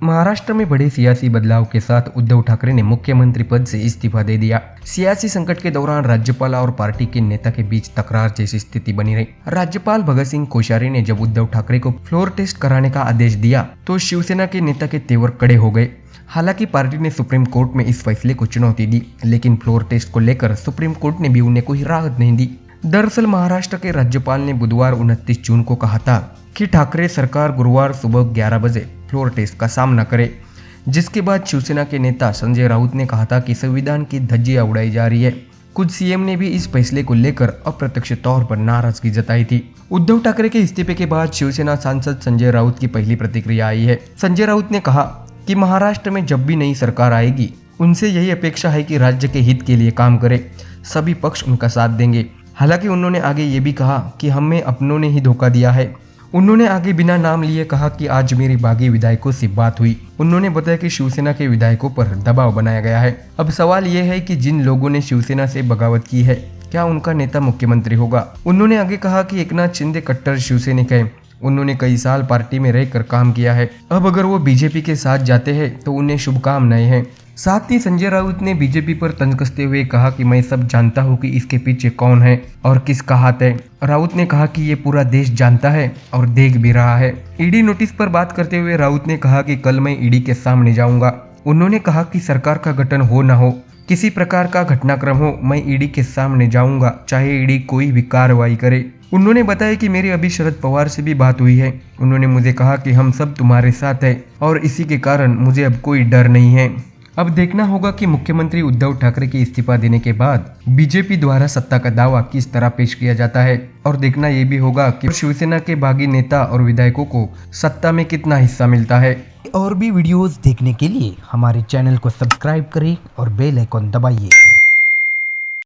महाराष्ट्र में बड़े सियासी बदलाव के साथ उद्धव ठाकरे ने मुख्यमंत्री पद से इस्तीफा दे दिया। सियासी संकट के दौरान राज्यपाल और पार्टी के नेता के बीच तकरार जैसी स्थिति बनी रही। राज्यपाल भगत सिंह कोश्यारी ने जब उद्धव ठाकरे को फ्लोर टेस्ट कराने का आदेश दिया तो शिवसेना के नेता के तेवर कड़े हो गए। हालांकि पार्टी ने सुप्रीम कोर्ट में इस फैसले को चुनौती दी, लेकिन फ्लोर टेस्ट को लेकर सुप्रीम कोर्ट ने भी उन्हें कोई राहत नहीं दी। दरअसल महाराष्ट्र के राज्यपाल ने बुधवार 29 जून को कहा था कि ठाकरे सरकार गुरुवार सुबह 11 बजे फ्लोर टेस्ट का सामना करे, जिसके बाद शिवसेना के नेता संजय राउत ने कहा था कि संविधान की धज्जियां उड़ाई जा रही है। खुद सीएम ने भी इस फैसले को लेकर अप्रत्यक्ष तौर पर नाराजगी जताई थी। उद्धव ठाकरे के इस्तीफे के बाद शिवसेना सांसद संजय राउत की पहली प्रतिक्रिया आई है। संजय राउत ने कहा कि महाराष्ट्र में जब भी नई सरकार आएगी उनसे यही अपेक्षा है कि राज्य के हित के लिए काम करे, सभी पक्ष उनका साथ देंगे। हालांकि उन्होंने आगे ये भी कहा कि हमें अपनों ने ही धोखा दिया है। उन्होंने आगे बिना नाम लिए कहा कि आज मेरी बागी विधायकों से बात हुई। उन्होंने बताया कि शिवसेना के विधायकों पर दबाव बनाया गया है। अब सवाल ये है कि जिन लोगों ने शिवसेना से बगावत की है, क्या उनका नेता मुख्यमंत्री होगा। उन्होंने आगे कहा कि एकनाथ शिंदे कट्टर शिवसैनिक है, उन्होंने कई साल पार्टी में रहकर काम किया है। अब अगर वो बीजेपी के साथ जाते हैं तो उन्हें शुभकामनाएं हैं। साथ ही संजय राउत ने बीजेपी पर तंज कसते हुए कहा कि मैं सब जानता हूं कि इसके पीछे कौन है और किसका हाथ है। राउत ने कहा कि ये पूरा देश जानता है और देख भी रहा है। ईडी नोटिस पर बात करते हुए राउत ने कहा कि कल मैं ईडी के सामने जाऊंगा। उन्होंने कहा कि सरकार का गठन हो न हो, किसी प्रकार का घटनाक्रम हो, मैं ईडी के सामने जाऊंगा, चाहे ईडी कोई भी कार्रवाई करे। उन्होंने बताया कि मेरी अभी शरद पवार से भी बात हुई है। उन्होंने मुझे कहा कि हम सब तुम्हारे साथ हैं और इसी के कारण मुझे अब कोई डर नहीं है। अब देखना होगा कि मुख्यमंत्री उद्धव ठाकरे के इस्तीफा देने के बाद बीजेपी द्वारा सत्ता का दावा किस तरह पेश किया जाता है, और देखना ये भी होगा कि शिवसेना के बागी नेता और विधायकों को सत्ता में कितना हिस्सा मिलता है। और भी वीडियोस देखने के लिए हमारे चैनल को सब्सक्राइब करें और बेल आइकॉन दबाइए।